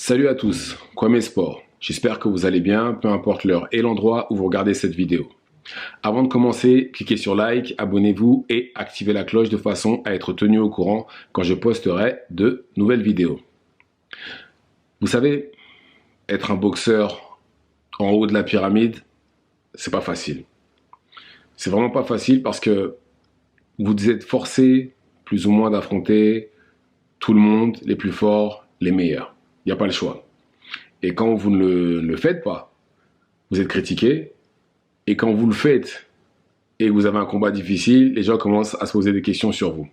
Salut à tous, Kwame Sport. J'espère que vous allez bien, peu importe l'heure et l'endroit où vous regardez cette vidéo. Avant de commencer, cliquez sur like, abonnez-vous et activez la cloche de façon à être tenu au courant quand je posterai de nouvelles vidéos. Vous savez, être un boxeur en haut de la pyramide, c'est pas facile. C'est vraiment pas facile parce que vous êtes forcé plus ou moins d'affronter tout le monde, les plus forts, les meilleurs. Il n'y a pas le choix. Et quand vous ne le faites pas, vous êtes critiqué. Et quand vous le faites et que vous avez un combat difficile, les gens commencent à se poser des questions sur vous.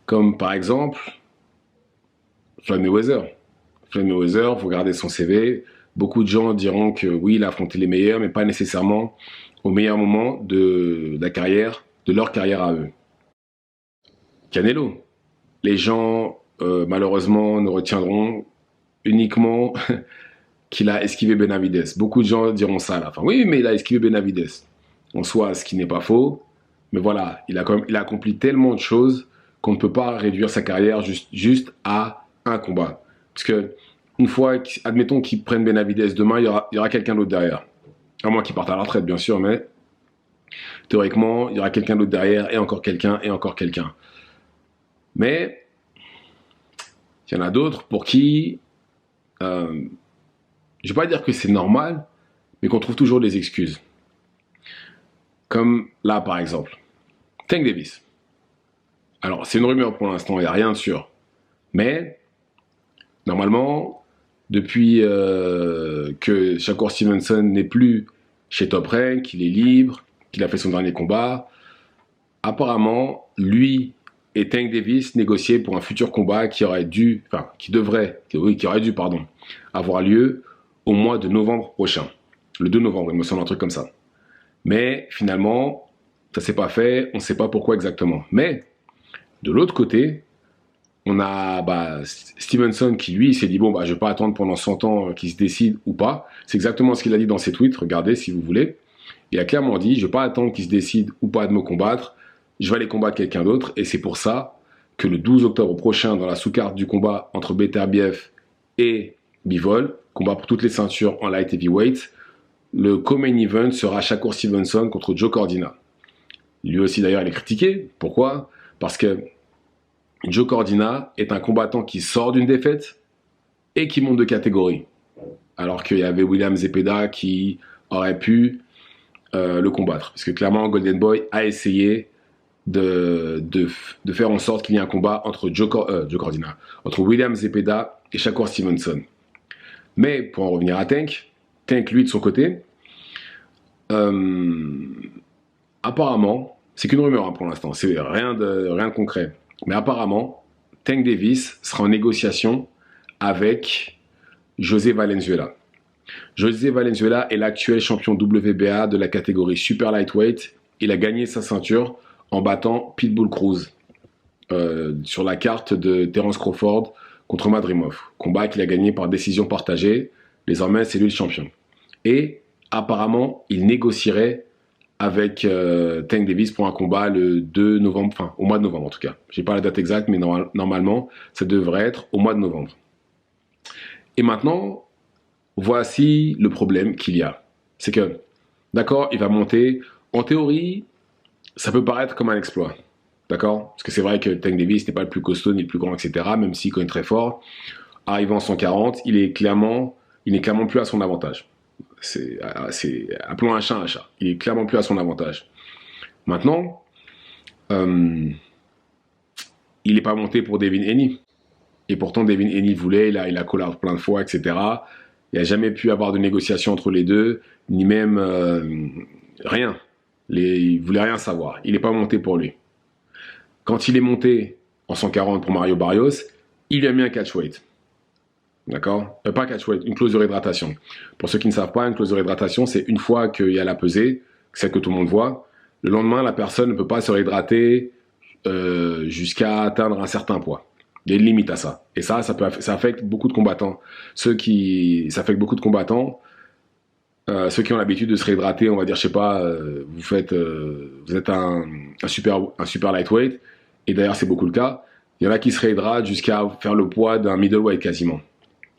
Comme par exemple, Floyd Mayweather. Floyd Mayweather, vous regardez son CV, beaucoup de gens diront que oui, il a affronté les meilleurs, mais pas nécessairement au meilleur moment de la carrière, de leur carrière à eux. Canelo. Les gens, malheureusement, ne retiendront uniquement qu'il a esquivé Benavidez. Beaucoup de gens diront ça à la fin. Oui, mais il a esquivé Benavidez. En soi, ce qui n'est pas faux. Mais voilà, il a accompli tellement de choses qu'on ne peut pas réduire sa carrière juste à un combat. Parce que une fois, admettons qu'ils prennent Benavidez demain, il y aura quelqu'un d'autre derrière. À moins qu'il parte à la retraite, bien sûr, mais théoriquement, il y aura quelqu'un d'autre derrière, et encore quelqu'un, et encore quelqu'un. Mais il y en a d'autres pour qui, je ne vais pas dire que c'est normal, mais qu'on trouve toujours des excuses. Comme là, par exemple, Tank Davis. Alors, c'est une rumeur pour l'instant, il n'y a rien de sûr. Mais, normalement, depuis que Shakur Stevenson n'est plus chez Top Rank, qu'il est libre, qu'il a fait son dernier combat, apparemment, lui et Tank Davis négociaient pour un futur combat qui aurait dû avoir lieu au mois de novembre prochain. Le 2 novembre, il me semble, un truc comme ça. Mais finalement, ça s'est pas fait, on ne sait pas pourquoi exactement. Mais, de l'autre côté, on a Stevenson qui, lui, s'est dit, bon, je ne vais pas attendre pendant 100 ans qu'il se décide ou pas. C'est exactement ce qu'il a dit dans ses tweets, regardez si vous voulez. Il a clairement dit, je ne vais pas attendre qu'il se décide ou pas de me combattre, je vais aller combattre quelqu'un d'autre. Et c'est pour ça que le 12 octobre prochain, dans la sous-carte du combat entre Beterbiev et Bivol, combat pour toutes les ceintures en light heavyweight, le co-main event sera Shakur Stevenson contre Joe Cordina. Lui aussi d'ailleurs il est critiqué. Pourquoi? Parce que Joe Cordina est un combattant qui sort d'une défaite et qui monte de catégorie. Alors qu'il y avait William Zepeda qui aurait pu le combattre. Parce que clairement Golden Boy a essayé de faire en sorte qu'il y ait un combat entre entre William Zepeda et Shakur Stevenson. Mais pour en revenir à Tank, lui de son côté, apparemment, c'est qu'une rumeur pour l'instant, c'est rien de concret. Mais apparemment, Tank Davis sera en négociation avec José Valenzuela. José Valenzuela est l'actuel champion WBA de la catégorie super lightweight. Il a gagné sa ceinture en battant Pitbull Cruz sur la carte de Terence Crawford contre Madrimov. Combat qu'il a gagné par décision partagée. Désormais, c'est lui le champion. Et apparemment, il négocierait avec Tank Davis pour un combat le 2 novembre, enfin au mois de novembre en tout cas. Je n'ai pas la date exacte, mais normalement, ça devrait être au mois de novembre. Et maintenant, voici le problème qu'il y a. C'est que, d'accord, il va monter. En théorie, ça peut paraître comme un exploit. D'accord? Parce que c'est vrai que Tank Davis n'est pas le plus costaud ni le plus grand, etc. Même s'il connaît très fort. Arrivant en 140, il n'est clairement plus à son avantage. Appelons un chat un chat. Il est clairement plus à son avantage. Maintenant, il n'est pas monté pour Devin Haney. Et pourtant, Devin Haney voulait, il a collard plein de fois, etc. Il n'a jamais pu avoir de négociation entre les deux, ni même rien. Il ne voulait rien savoir. Il n'est pas monté pour lui. Quand il est monté en 140 pour Mario Barrios, il lui a mis un catchweight. D'accord? Pas catchweight, une clause de réhydratation. Pour ceux qui ne savent pas, une clause de réhydratation, c'est une fois qu'il y a la pesée, celle que tout le monde voit, le lendemain, la personne ne peut pas se réhydrater jusqu'à atteindre un certain poids. Il y a une limite à ça. Et ça affecte beaucoup de combattants. Ça affecte beaucoup de combattants. Ceux qui ont l'habitude de se réhydrater, on va dire, je sais pas, vous êtes un super lightweight, et d'ailleurs c'est beaucoup le cas. Il y en a qui se réhydratent jusqu'à faire le poids d'un middleweight quasiment.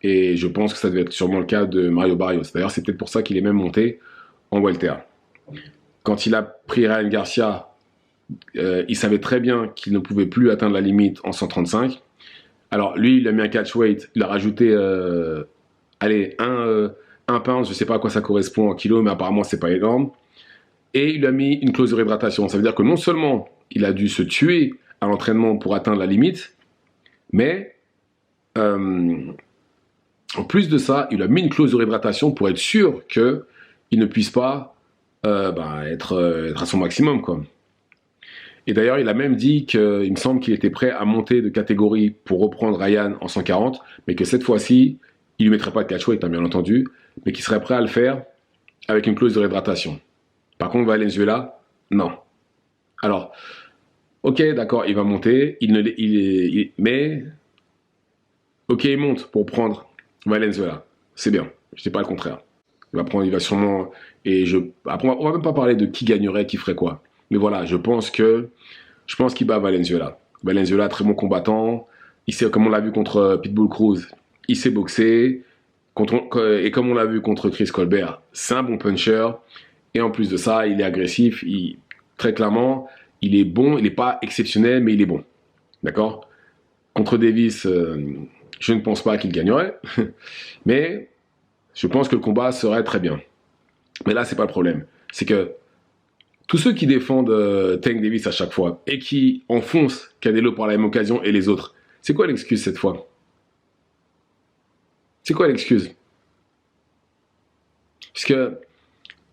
Et je pense que ça devait être sûrement le cas de Mario Barrios. D'ailleurs, c'est peut-être pour ça qu'il est même monté en welter. Quand il a pris Ryan Garcia, il savait très bien qu'il ne pouvait plus atteindre la limite en 135. Alors lui, il a mis un catch weight, il a rajouté, allez, un pound, je ne sais pas à quoi ça correspond en kilos, mais apparemment c'est pas énorme. Et il a mis une clause de réhydratation. Ça veut dire que non seulement il a dû se tuer à l'entraînement pour atteindre la limite, mais en plus de ça, il a mis une clause de réhydratation pour être sûr qu'il ne puisse pas être à son maximum, quoi. Et d'ailleurs, il a même dit qu'il me semble qu'il était prêt à monter de catégorie pour reprendre Ryan en 140, mais que cette fois-ci, il ne lui mettrait pas de catchweight, bien entendu, mais qu'il serait prêt à le faire avec une clause de réhydratation. Par contre, Valenzuela, non. Alors, ok, d'accord, il va monter, mais ok, il monte pour prendre Valenzuela. C'est bien, je ne dis pas le contraire. Il va sûrement... Après, on va même pas parler de qui gagnerait, qui ferait quoi. Mais voilà, je pense qu'il bat Valenzuela. Valenzuela, très bon combattant. Il sait, comme on l'a vu contre Pitbull Cruz, il sait boxer. Et comme on l'a vu contre Chris Colbert, c'est un bon puncher. Et en plus de ça, il est agressif. Très clairement, il est bon. Il n'est pas exceptionnel, mais il est bon. D'accord? Contre Davis, je ne pense pas qu'il gagnerait. Mais je pense que le combat serait très bien. Mais là, c'est pas le problème. C'est que tous ceux qui défendent Tank Davis à chaque fois et qui enfoncent Canelo par la même occasion et les autres, c'est quoi l'excuse cette fois? C'est quoi l'excuse? Puisque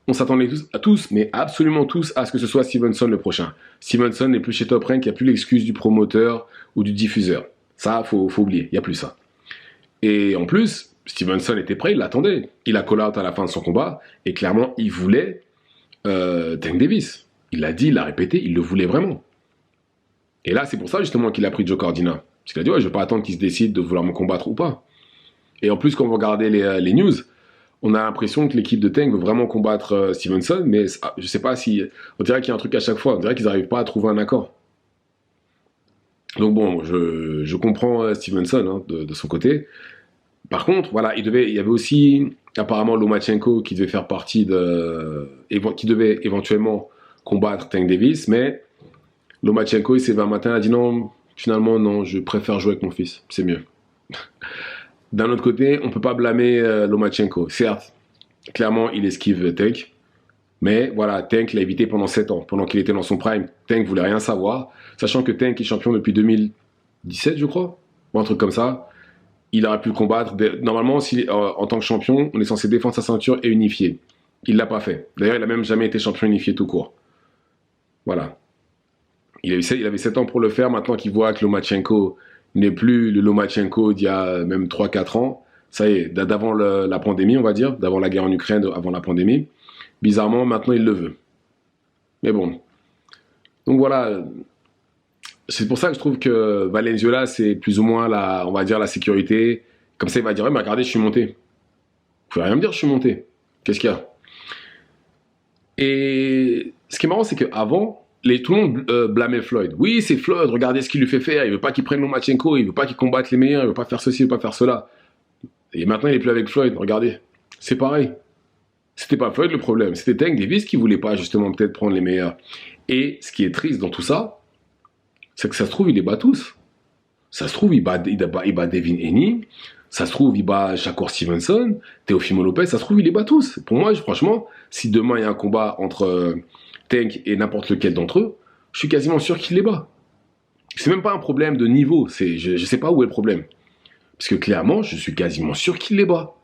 on s'attendait tous, mais absolument tous, à ce que ce soit Stevenson le prochain. Stevenson n'est plus chez Top Rank, il n'y a plus l'excuse du promoteur ou du diffuseur. Ça, faut oublier, il n'y a plus ça. Et en plus, Stevenson était prêt, il l'attendait. Il a call out à la fin de son combat et clairement, il voulait Tank Davis. Il l'a dit, il l'a répété, il le voulait vraiment. Et là, c'est pour ça justement qu'il a pris Joe Cordina. Parce qu'il a dit, ouais, je ne vais pas attendre qu'il se décide de vouloir me combattre ou pas. Et en plus, quand vous regardez les news, on a l'impression que l'équipe de Tank veut vraiment combattre Stevenson, mais je ne sais pas si... On dirait qu'il y a un truc à chaque fois, on dirait qu'ils n'arrivent pas à trouver un accord. Donc bon, je comprends Stevenson hein, de son côté. Par contre, voilà, il y avait aussi apparemment Lomachenko qui devait faire partie qui devait éventuellement combattre Tank Davis, mais Lomachenko, il s'est levé un matin, il a dit non, finalement non, je préfère jouer avec mon fils, c'est mieux. D'un autre côté, on ne peut pas blâmer Lomachenko. Certes, clairement, il esquive Tank, mais voilà, Tank l'a évité pendant 7 ans. Pendant qu'il était dans son prime, Tank voulait rien savoir, sachant que Tank est champion depuis 2017, je crois, ou un truc comme ça. Il aurait pu le combattre. Normalement, en tant que champion, on est censé défendre sa ceinture et unifier. Il ne l'a pas fait. D'ailleurs, il n'a même jamais été champion unifié tout court. Voilà. Il avait 7 ans pour le faire. Maintenant qu'il voit que Lomachenko n'est plus le Lomachenko d'il y a même 3-4 ans, ça y est, d'avant la pandémie, on va dire, d'avant la guerre en Ukraine, avant la pandémie, bizarrement, maintenant, il le veut. Mais bon. Donc voilà... C'est pour ça que je trouve que Valenzuela, c'est plus ou moins on va dire la sécurité. Comme ça, il va dire, ouais, mais regardez, je suis monté. Vous pouvez rien me dire, je suis monté. Qu'est-ce qu'il y a? Et ce qui est marrant, c'est qu'avant, tout le monde blâmait Floyd. Oui, c'est Floyd, regardez ce qu'il lui fait faire. Il veut pas qu'il prenne Lomachenko, il veut pas qu'il combatte les meilleurs, il veut pas faire ceci, il veut pas faire cela. Et maintenant, il est plus avec Floyd. Regardez, c'est pareil. C'était pas Floyd le problème, c'était Tank Davis qui voulait pas justement peut-être prendre les meilleurs. Et ce qui est triste dans tout ça, c'est que ça se trouve, il les bat tous. Ça se trouve, il bat Devin Haney. Ça se trouve, il bat Shakur Stevenson, Teofimo Lopez. Ça se trouve, il les bat tous. Pour moi, franchement, si demain il y a un combat entre Tank et n'importe lequel d'entre eux, je suis quasiment sûr qu'il les bat. C'est même pas un problème de niveau. Je sais pas où est le problème. Parce que clairement, je suis quasiment sûr qu'il les bat.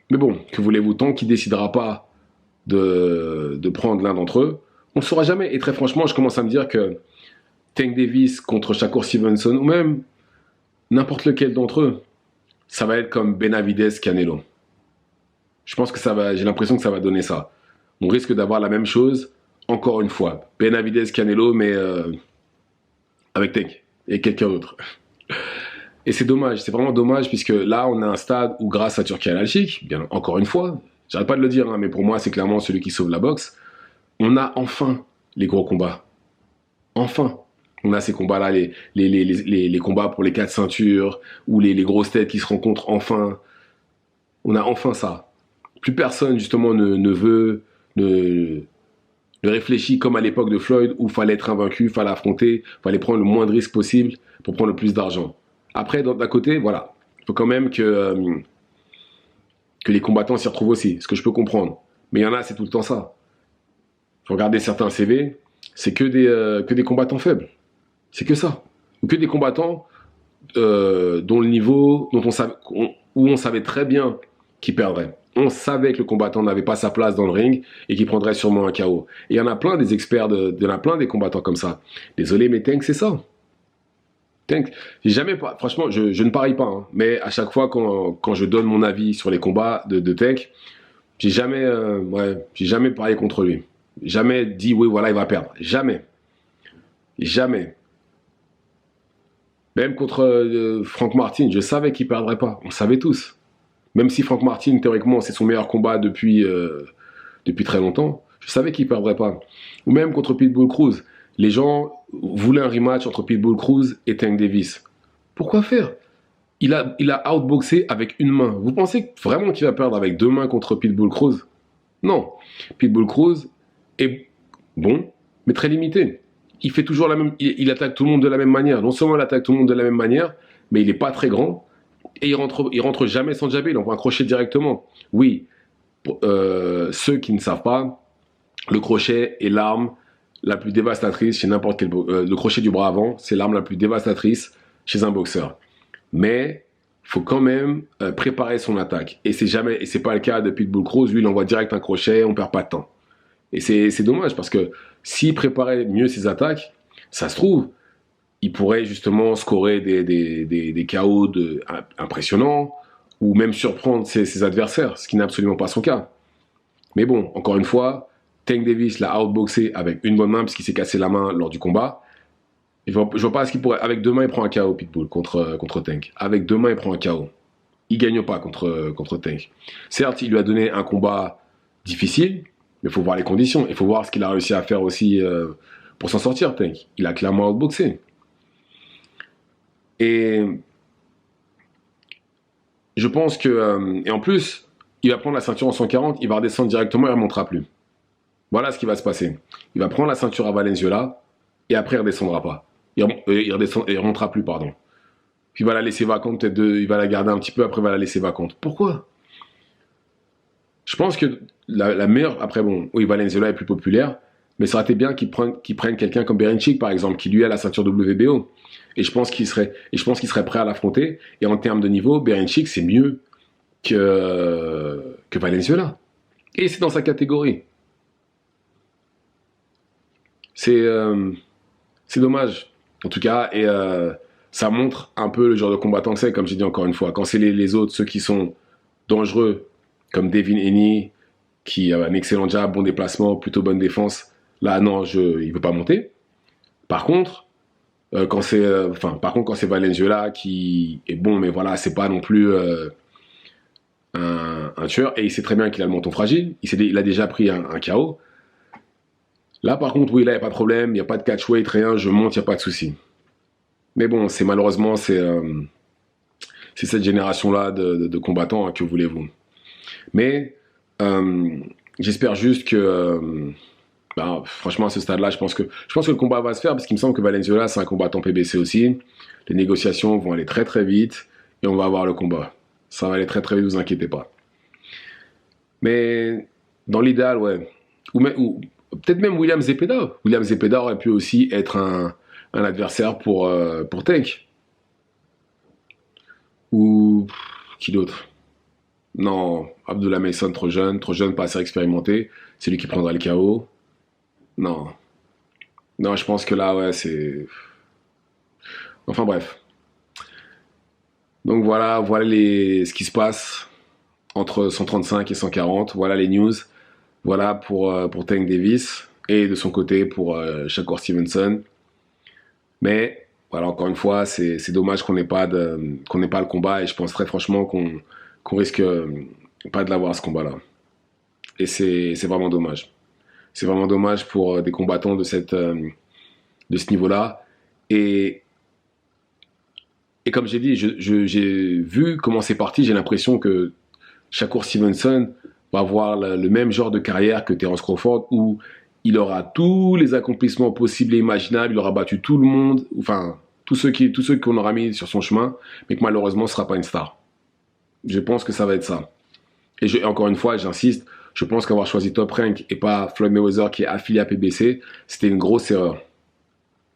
Mais bon, que voulez-vous, tant qu'il décidera pas de prendre l'un d'entre eux, on ne le saura jamais. Et très franchement, je commence à me dire que Tank Davis contre Shakur Stevenson, ou même n'importe lequel d'entre eux, ça va être comme Benavidez Canelo. Je pense que j'ai l'impression que ça va donner ça. On risque d'avoir la même chose, encore une fois. Benavidez Canelo, mais avec Tank et quelqu'un d'autre. Et c'est dommage, c'est vraiment dommage, puisque là, on a un stade où, grâce à Turki Al-Sheikh, bien encore une fois, j'arrête pas de le dire, hein, mais pour moi, c'est clairement celui qui sauve la boxe, on a enfin les gros combats. Enfin. On a ces combats-là, les combats pour les 4 ceintures, ou les grosses têtes qui se rencontrent enfin. On a enfin ça. Plus personne, justement, ne veut, ne réfléchit comme à l'époque de Floyd, où il fallait être invaincu, il fallait affronter, il fallait prendre le moins de risques possible pour prendre le plus d'argent. Après, d'un côté, voilà, il faut quand même que les combattants s'y retrouvent aussi, ce que je peux comprendre. Mais il y en a, c'est tout le temps ça. Regardez certains CV, c'est que des combattants faibles. C'est que ça. Ou que des combattants dont le niveau, où on savait très bien qu'ils perdraient. On savait que le combattant n'avait pas sa place dans le ring et qu'il prendrait sûrement un KO. Et il y en a plein des experts, il y en a plein des combattants comme ça. Désolé, mais Tank, c'est ça. Tank, j'ai jamais, franchement, je ne parie pas, hein, mais à chaque fois quand je donne mon avis sur les combats de Tank, j'ai jamais parié contre lui. Jamais dit, oui, voilà, il va perdre. Jamais. Jamais. Même contre Frank Martin, je savais qu'il perdrait pas. On le savait tous. Même si Frank Martin, théoriquement, c'est son meilleur combat depuis très longtemps, je savais qu'il perdrait pas. Ou même contre Pitbull Cruz. Les gens voulaient un rematch entre Pitbull Cruz et Tank Davis. Pourquoi faire? Il a outboxé avec une main. Vous pensez vraiment qu'il va perdre avec deux mains contre Pitbull Cruz? Non. Pitbull Cruz est bon, mais très limité. Il fait toujours la même, il attaque tout le monde de la même manière. Non seulement il attaque tout le monde de la même manière, mais il n'est pas très grand et il rentre jamais sans jabber. Il envoie un crochet directement. Oui, ceux qui ne savent pas, le crochet est l'arme la plus dévastatrice chez n'importe quel. Le crochet du bras avant, c'est l'arme la plus dévastatrice chez un boxeur. Mais faut quand même préparer son attaque. Et c'est pas le cas de Pitbull Cruz. Lui, il envoie direct un crochet, on perd pas de temps. Et c'est dommage parce que s'il préparait mieux ses attaques, ça se trouve, il pourrait justement scorer des KO impressionnants ou même surprendre ses adversaires, ce qui n'est absolument pas son cas. Mais bon, encore une fois, Tank Davis l'a outboxé avec une bonne main parce qu'il s'est cassé la main lors du combat. Je vois pas ce qu'il pourrait. Avec deux mains, il prend un KO Pitbull contre Tank. Avec deux mains, il prend un KO. Il gagne pas contre Tank. Certes, il lui a donné un combat difficile, mais il faut voir les conditions. Il faut voir ce qu'il a réussi à faire aussi pour s'en sortir, Tank. Il a clairement outboxé. Et je pense que... et en plus, il va prendre la ceinture en 140, il va redescendre directement et il ne remontera plus. Voilà ce qui va se passer. Il va prendre la ceinture à Valenzuela et après, il ne redescendra pas. Il ne remontera plus, pardon. Puis il va la laisser vacante, il va la garder un petit peu, après il va la laisser vacante. Pourquoi? Je pense que la meilleure... Après, bon, oui, Valenzuela est plus populaire, mais ça aurait été bien qu'il prenne quelqu'un comme Berincic, par exemple, qui lui a la ceinture WBO. Et je pense qu'il serait prêt à l'affronter. Et en termes de niveau, Berincic, c'est mieux que Valenzuela. Et c'est dans sa catégorie. C'est dommage, en tout cas. Et ça montre un peu le genre de combattant que c'est, comme j'ai dit encore une fois. Quand c'est les autres, ceux qui sont dangereux, comme Devin Haney, qui a un excellent jab, bon déplacement, plutôt bonne défense, là, non, il ne veut pas monter. Par contre, quand c'est Valenzuela qui est bon, mais voilà, c'est pas non plus un tueur, et il sait très bien qu'il a le menton fragile, il a déjà pris un KO. Là, par contre, oui, là, il n'y a pas de problème, il n'y a pas de catchweight, rien, je monte, il n'y a pas de souci. Mais bon, malheureusement, c'est cette génération-là de combattants, hein, que voulez-vous. Mais j'espère juste que... franchement, à ce stade-là, je pense que le combat va se faire parce qu'il me semble que Valenzuela, c'est un combattant PBC aussi. Les négociations vont aller très très vite et on va avoir le combat. Ça va aller très très vite, ne vous inquiétez pas. Mais dans l'idéal, ouais. Ou peut-être même William Zepeda. William Zepeda aurait pu aussi être un adversaire pour Tank. Ou qui d'autre? Non, Abdullah Mason, trop jeune, pas assez expérimenté. C'est lui qui prendra le KO. Non. Non, je pense que là, ouais, c'est... Enfin bref. Donc voilà ce qui se passe entre 135 et 140. Voilà les news. Voilà pour Tank Davis. Et de son côté pour Shakur Stevenson. Mais voilà, encore une fois, c'est dommage qu'on n'ait pas le combat. Et je pense très franchement qu'on risque pas de l'avoir, ce combat-là. Et c'est vraiment dommage. C'est vraiment dommage pour des combattants de ce niveau-là. Et, et comme j'ai dit, j'ai vu comment c'est parti, j'ai l'impression que Shakur Stevenson va avoir le même genre de carrière que Terence Crawford, où il aura tous les accomplissements possibles et imaginables, il aura battu tout le monde, enfin, tous ceux qu'on aura mis sur son chemin, mais que malheureusement ne sera pas une star. Je pense que ça va être ça. Et encore une fois, j'insiste, je pense qu'avoir choisi Top Rank et pas Floyd Mayweather qui est affilié à PBC, c'était une grosse erreur.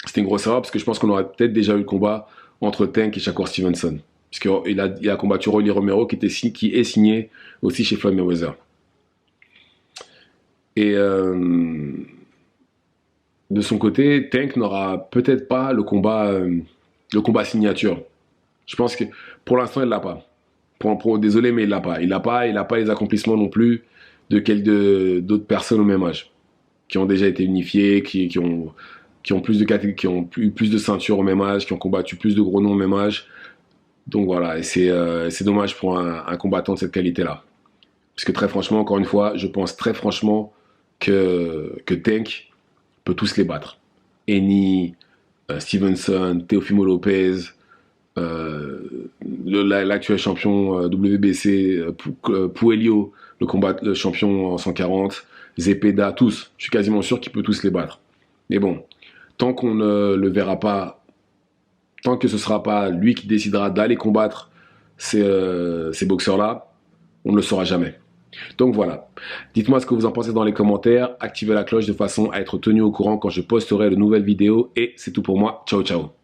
C'était une grosse erreur parce que je pense qu'on aurait peut-être déjà eu le combat entre Tank et Shakur Stevenson. Puisqu'il a combattu Rolly Romero qui est signé aussi chez Floyd Mayweather. Et de son côté, Tank n'aura peut-être pas le combat signature. Je pense que pour l'instant, il l'a pas. Désolé, mais il l'a pas. Il n'a pas les accomplissements non plus d'autres personnes au même âge, qui ont déjà été unifiées, qui ont eu plus de ceintures au même âge, qui ont combattu plus de gros noms au même âge. Donc voilà, et c'est dommage pour un combattant de cette qualité-là. Parce que très franchement, encore une fois, je pense très franchement que Tank peut tous les battre. Eni, Stevenson, Teofimo Lopez, l'actuel champion WBC, Puello, le champion en 140, Zepeda, tous. Je suis quasiment sûr qu'il peut tous les battre. Mais bon, tant qu'on ne le verra pas, tant que ce ne sera pas lui qui décidera d'aller combattre ces boxeurs-là, on ne le saura jamais. Donc voilà, dites-moi ce que vous en pensez dans les commentaires, activez la cloche de façon à être tenu au courant quand je posterai de nouvelles vidéos et c'est tout pour moi, ciao ciao.